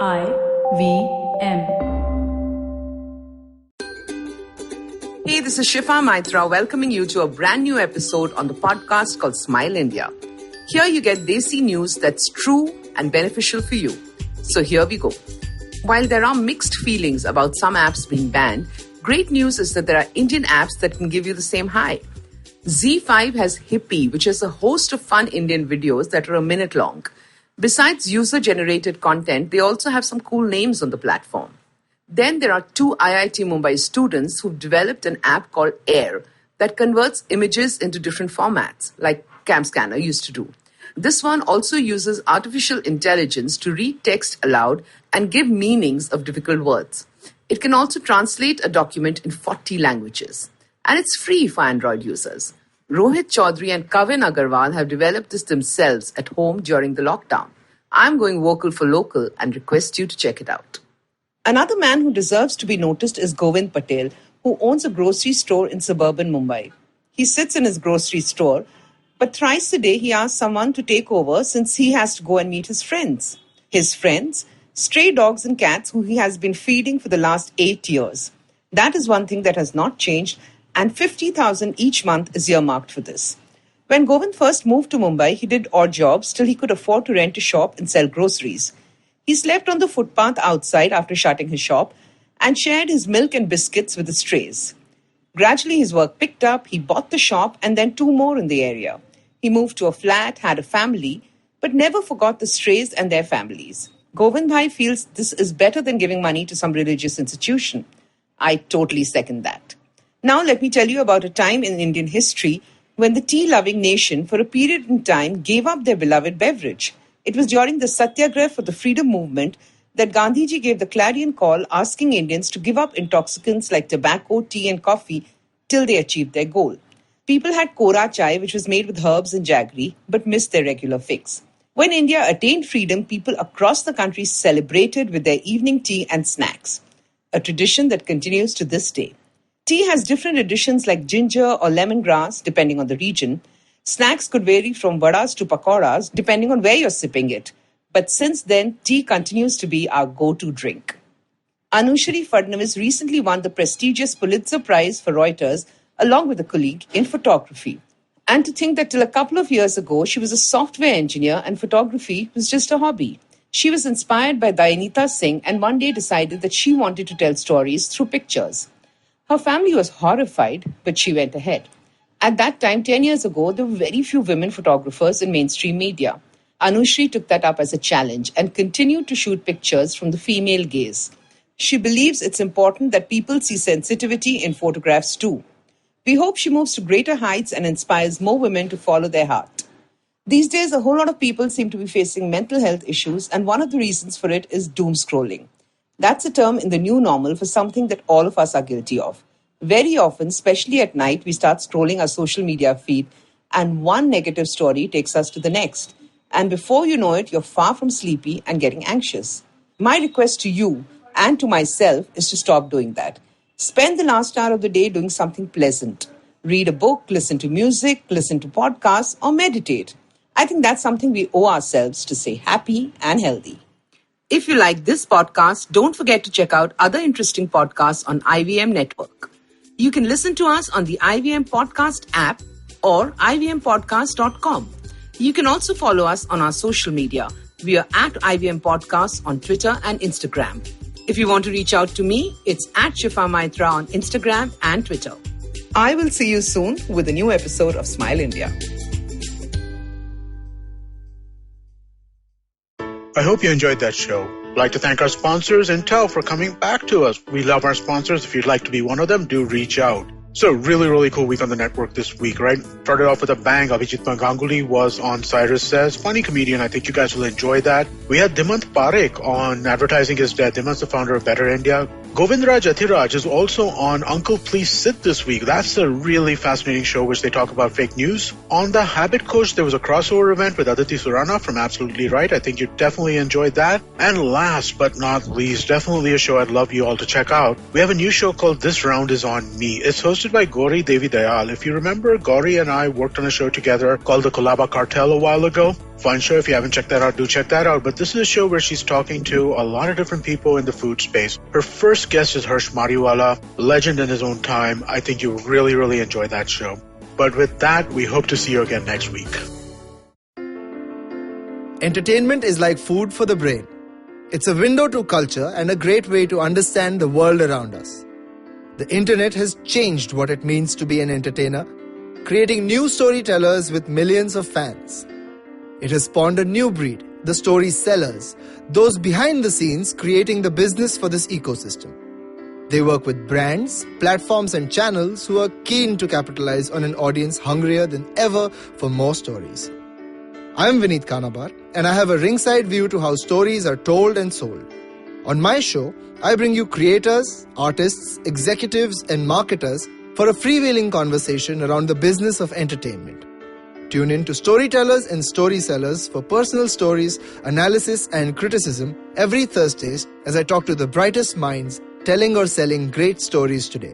IVM. Hey, this is Shifa Maitra welcoming you to a brand new episode on the podcast called Smile India. Here you get Desi news that's true and beneficial for you. So here we go. While there are mixed feelings about some apps being banned, great news is that there are Indian apps that can give you the same high. ZEE5 has Hippie, which is a host of fun Indian videos that are a minute long. Besides user-generated content, they also have some cool names on the platform. Then there are two IIT Mumbai students who've developed an app called Air that converts images into different formats, like CamScanner used to do. This one also uses artificial intelligence to read text aloud and give meanings of difficult words. It can also translate a document in 40 languages. And it's free for Android users. Rohit Chaudhary and Kavin Agarwal have developed this themselves at home during the lockdown. I'm going vocal for local and request you to check it out. Another man who deserves to be noticed is Govind Patel, who owns a grocery store in suburban Mumbai. He sits in his grocery store, but thrice a day he asks someone to take over since he has to go and meet his friends. His friends? Stray dogs and cats who he has been feeding for the last 8 years. That is one thing that has not changed, and 50,000 each month is earmarked for this. When Govind first moved to Mumbai, he did odd jobs till he could afford to rent a shop and sell groceries. He slept on the footpath outside after shutting his shop and shared his milk and biscuits with the strays. Gradually, his work picked up, he bought the shop and then 2 more in the area. He moved to a flat, had a family, but never forgot the strays and their families. Govind Bhai feels this is better than giving money to some religious institution. I totally second that. Now let me tell you about a time in Indian history when the tea-loving nation for a period in time gave up their beloved beverage. It was during the Satyagraha for the freedom movement that Gandhiji gave the clarion call asking Indians to give up intoxicants like tobacco, tea and coffee till they achieved their goal. People had kora chai, which was made with herbs and jaggery, but missed their regular fix. When India attained freedom, people across the country celebrated with their evening tea and snacks, a tradition that continues to this day. Tea has different additions like ginger or lemongrass, depending on the region. Snacks could vary from vadas to pakoras, depending on where you're sipping it. But since then, tea continues to be our go-to drink. Anushri Fadnavis recently won the prestigious Pulitzer Prize for Reuters, along with a colleague, in photography. And to think that till a couple of years ago, she was a software engineer and photography was just a hobby. She was inspired by Dayanita Singh and one day decided that she wanted to tell stories through pictures. Her family was horrified, but she went ahead. At that time, 10 years ago, there were very few women photographers in mainstream media. Anushri took that up as a challenge and continued to shoot pictures from the female gaze. She believes it's important that people see sensitivity in photographs too. We hope she moves to greater heights and inspires more women to follow their heart. These days, a whole lot of people seem to be facing mental health issues, and one of the reasons for it is doom scrolling. That's a term in the new normal for something that all of us are guilty of. Very often, especially at night, we start scrolling our social media feed and one negative story takes us to the next. And before you know it, you're far from sleepy and getting anxious. My request to you and to myself is to stop doing that. Spend the last hour of the day doing something pleasant. Read a book, listen to music, listen to podcasts, or meditate. I think that's something we owe ourselves to stay happy and healthy. If you like this podcast, don't forget to check out other interesting podcasts on IVM Network. You can listen to us on the IVM Podcast app or ivmpodcast.com. You can also follow us on our social media. We are at IVM Podcasts on Twitter and Instagram. If you want to reach out to me, it's at Shifa Maitra on Instagram and Twitter. I will see you soon with a new episode of Smile India. I hope you enjoyed that show. I'd like to thank our sponsors, Intel, for coming back to us. We love our sponsors. If you'd like to be one of them, do reach out. So really cool week on the network this week, right? Started off with a bang. Abhijit Ganguly was on Cyrus Says. Funny comedian. I think you guys will enjoy that. We had Dimant Parekh on advertising his death. Dimant's the founder of Better India. Govindraj Athiraj is also on Uncle Please Sit this week. That's a really fascinating show which they talk about fake news. On the Habit Coach, there was a crossover event with Aditi Surana from Absolutely Right. I think you definitely enjoyed that. And last but not least, definitely a show I'd love you all to check out. We have a new show called This Round Is On Me. It's hosted by Gauri Devi Dayal. If you remember, Gauri and I worked on a show together called The Kolaba Cartel a while ago. Fun show. If you haven't checked that out, do check that out. But this is a show where she's talking to a lot of different people in the food space. Her first guest is Harsh Mariwala, legend in his own time. I think you'll really, really enjoy that show. But with that, we hope to see you again next week. Entertainment is like food for the brain. It's a window to culture and a great way to understand the world around us. The internet has changed what it means to be an entertainer, creating new storytellers with millions of fans. It has spawned a new breed, the story sellers, those behind the scenes creating the business for this ecosystem. They work with brands, platforms and channels who are keen to capitalize on an audience hungrier than ever for more stories. I'm Vineet Kanabar, and I have a ringside view to how stories are told and sold. On my show, I bring you creators, artists, executives and marketers for a freewheeling conversation around the business of entertainment. Tune in to Storytellers and Story Sellers for personal stories, analysis and criticism every Thursdays as I talk to the brightest minds telling or selling great stories today.